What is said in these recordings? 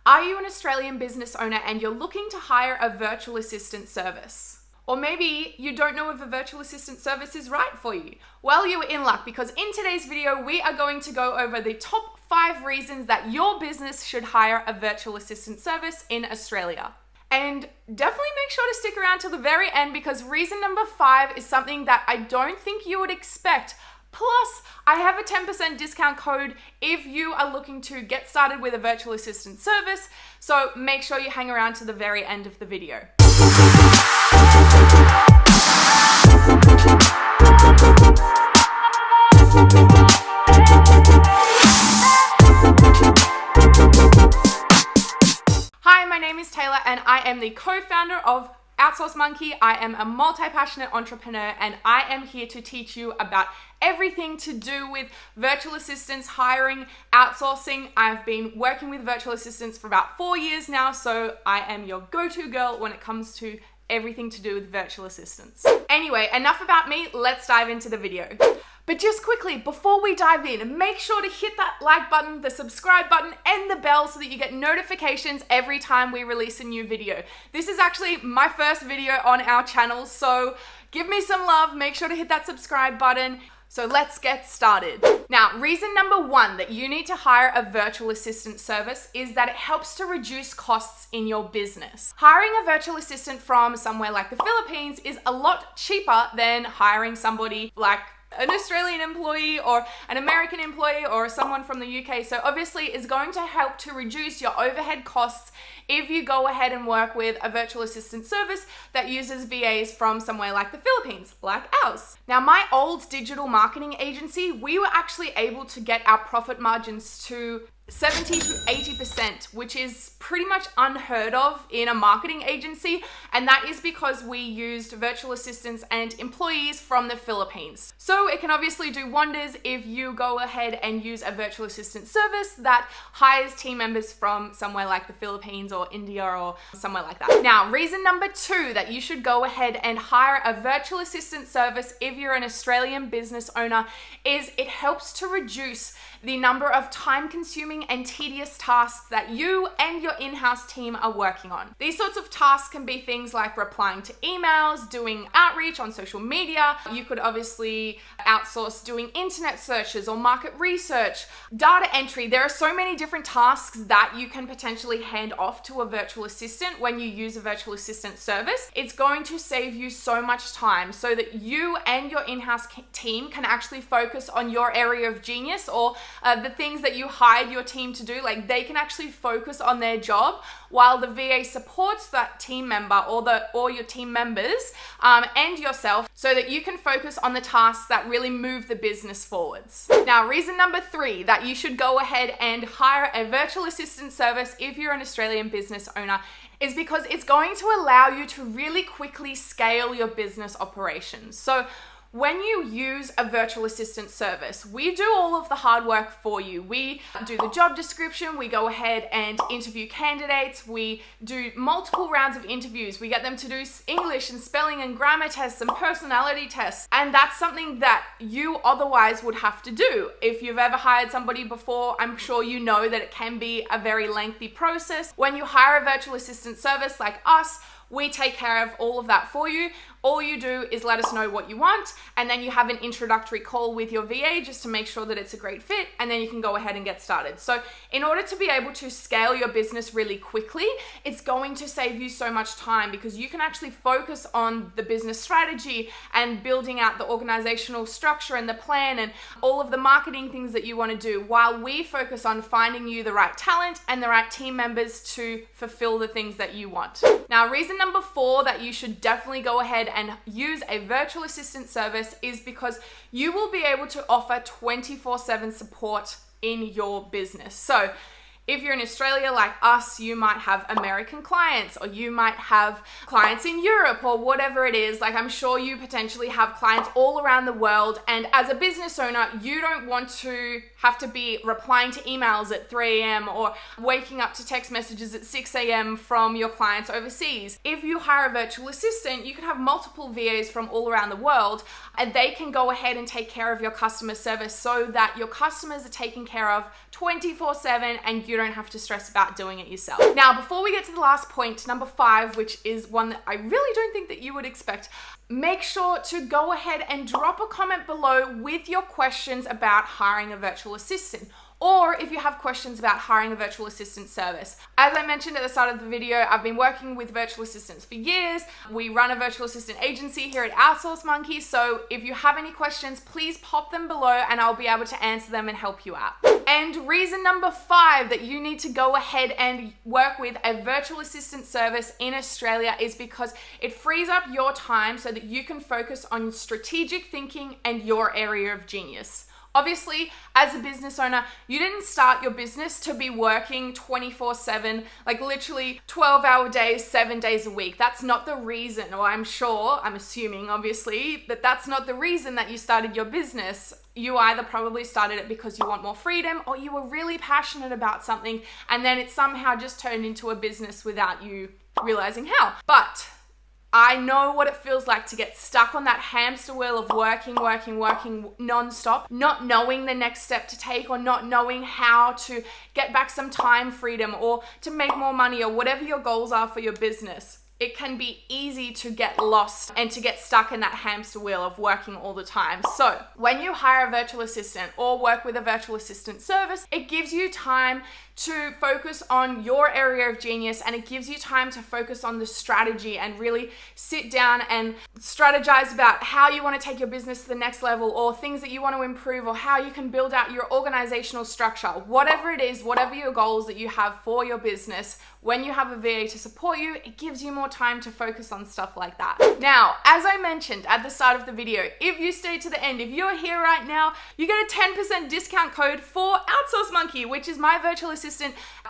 Are you an Australian business owner and you're looking to hire a virtual assistant service? Or maybe you don't know if a virtual assistant service is right for you. Well, you were in luck because in today's video, we are going to go over the top 5 reasons that your business should hire a virtual assistant service in Australia. And definitely make sure to stick around till the very end because reason number 5 is something that I don't think you would expect. Plus, I have a 10% discount code if you are looking to get started with a virtual assistant service. So make sure you hang around to the very end of the video. Hi, my name is Taylor and I am the co-founder of Outsource Monkey. I am a multi-passionate entrepreneur and I am here to teach you about everything to do with virtual assistants, hiring, outsourcing. I've been working with virtual assistants for about 4 years now, so I am your go-to girl when it comes to everything to do with virtual assistants. Anyway, enough about me, let's dive into the video. But just quickly, before we dive in, make sure to hit that like button, the subscribe button, and the bell so that you get notifications every time we release a new video. This is actually my first video on our channel, so give me some love, make sure to hit that subscribe button. So let's get started. Now, reason number 1 that you need to hire a virtual assistant service is that it helps to reduce costs in your business. Hiring a virtual assistant from somewhere like the Philippines is a lot cheaper than hiring somebody like an Australian employee or an American employee or someone from the UK. So obviously it's going to help to reduce your overhead costs if you go ahead and work with a virtual assistant service that uses VAs from somewhere like the Philippines, like ours. Now, my old digital marketing agency, we were actually able to get our profit margins to 70 to 80%, which is pretty much unheard of in a marketing agency. And that is because we used virtual assistants and employees from the Philippines. So it can obviously do wonders if you go ahead and use a virtual assistant service that hires team members from somewhere like the Philippines or India or somewhere like that. Now, reason number 2 that you should go ahead and hire a virtual assistant service if you're an Australian business owner is it helps to reduce the number of time-consuming and tedious tasks that you and your in-house team are working on. These sorts of tasks can be things like replying to emails, doing outreach on social media. You could obviously outsource doing internet searches or market research, data entry. There are so many different tasks that you can potentially hand off to a virtual assistant when you use a virtual assistant service. It's going to save you so much time so that you and your in-house team can actually focus on your area of genius or the things that you hired your team to do. Like, they can actually focus on their job while the VA supports that team member or your team members and yourself so that you can focus on the tasks that really move the business forwards. Now, reason number 3 that you should go ahead and hire a virtual assistant service if you're an Australian business owner is because it's going to allow you to really quickly scale your business operations. So when you use a virtual assistant service, we do all of the hard work for you. We do the job description, we go ahead and interview candidates, we do multiple rounds of interviews, we get them to do English and spelling and grammar tests and personality tests, and that's something that you otherwise would have to do. If you've ever hired somebody before, I'm sure you know that it can be a very lengthy process. When you hire a virtual assistant service like us, we take care of all of that for you. All you do is let us know what you want, and then you have an introductory call with your VA just to make sure that it's a great fit, and then you can go ahead and get started. So in order to be able to scale your business really quickly, it's going to save you so much time because you can actually focus on the business strategy and building out the organizational structure and the plan and all of the marketing things that you want to do, while we focus on finding you the right talent and the right team members to fulfill the things that you want. Now, reason number 4 that you should definitely go ahead and use a virtual assistant service is because you will be able to offer 24/7 support in your business. So if you're in Australia like us, you might have American clients or you might have clients in Europe or whatever it is. Like, I'm sure you potentially have clients all around the world. And as a business owner, you don't want to have to be replying to emails at 3 a.m. or waking up to text messages at 6 a.m. from your clients overseas. If you hire a virtual assistant, you can have multiple VAs from all around the world and they can go ahead and take care of your customer service so that your customers are taken care of 24/7 and you don't have to stress about doing it yourself. Now, before we get to the last point, number 5, which is one that I really don't think that you would expect, make sure to go ahead and drop a comment below with your questions about hiring a virtual assistant, or if you have questions about hiring a virtual assistant service. As I mentioned at the start of the video, I've been working with virtual assistants for years. We run a virtual assistant agency here at Outsource Monkey, so if you have any questions, please pop them below and I'll be able to answer them and help you out. And reason number 5 that you need to go ahead and work with a virtual assistant service in Australia is because it frees up your time so that you can focus on strategic thinking and your area of genius. Obviously, as a business owner, you didn't start your business to be working 24/7, like literally 12-hour days, 7 days a week. That's not the reason, or I'm assuming obviously, that that's not the reason that you started your business. You either probably started it because you want more freedom, or you were really passionate about something and then it somehow just turned into a business without you realizing how. But I know what it feels like to get stuck on that hamster wheel of working non-stop, not knowing the next step to take, or not knowing how to get back some time freedom or to make more money, or whatever your goals are for your business. It can be easy to get lost and to get stuck in that hamster wheel of working all the time. So when you hire a virtual assistant or work with a virtual assistant service, it gives you time to focus on your area of genius, and it gives you time to focus on the strategy and really sit down and strategize about how you want to take your business to the next level, or things that you want to improve, or how you can build out your organizational structure. Whatever it is, whatever your goals that you have for your business, when you have a VA to support you, it gives you more time to focus on stuff like that. Now, as I mentioned at the start of the video, if you stay to the end, if you're here right now, you get a 10% discount code for Outsource Monkey, which is my virtual assistant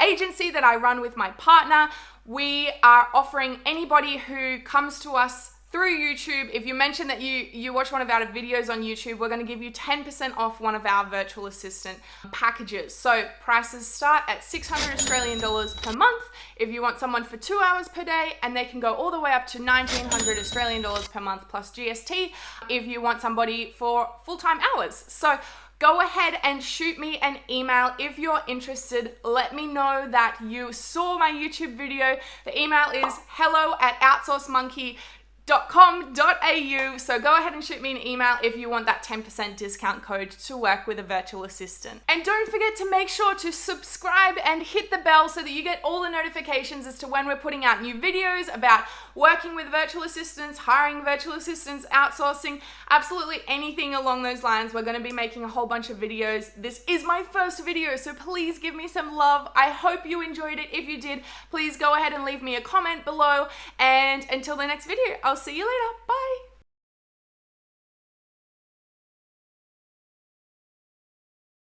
agency that I run with my partner. We are offering anybody who comes to us through YouTube, if you mention that you watch one of our videos on YouTube, we're going to give you 10% off one of our virtual assistant packages. So prices start at 600 Australian dollars per month if you want someone for 2 hours per day, and they can go all the way up to 1,900 Australian dollars per month plus GST if you want somebody for full-time hours. So go ahead and shoot me an email if you're interested. Let me know that you saw my YouTube video. The email is hello@outsourcemonkey.com.au. So go ahead and shoot me an email if you want that 10% discount code to work with a virtual assistant. And don't forget to make sure to subscribe and hit the bell so that you get all the notifications as to when we're putting out new videos about working with virtual assistants, hiring virtual assistants, outsourcing, absolutely anything along those lines. We're going to be making a whole bunch of videos. This is my first video, so please give me some love. I hope you enjoyed it. If you did, please go ahead and leave me a comment below. And until the next video, I'll see you later. Bye.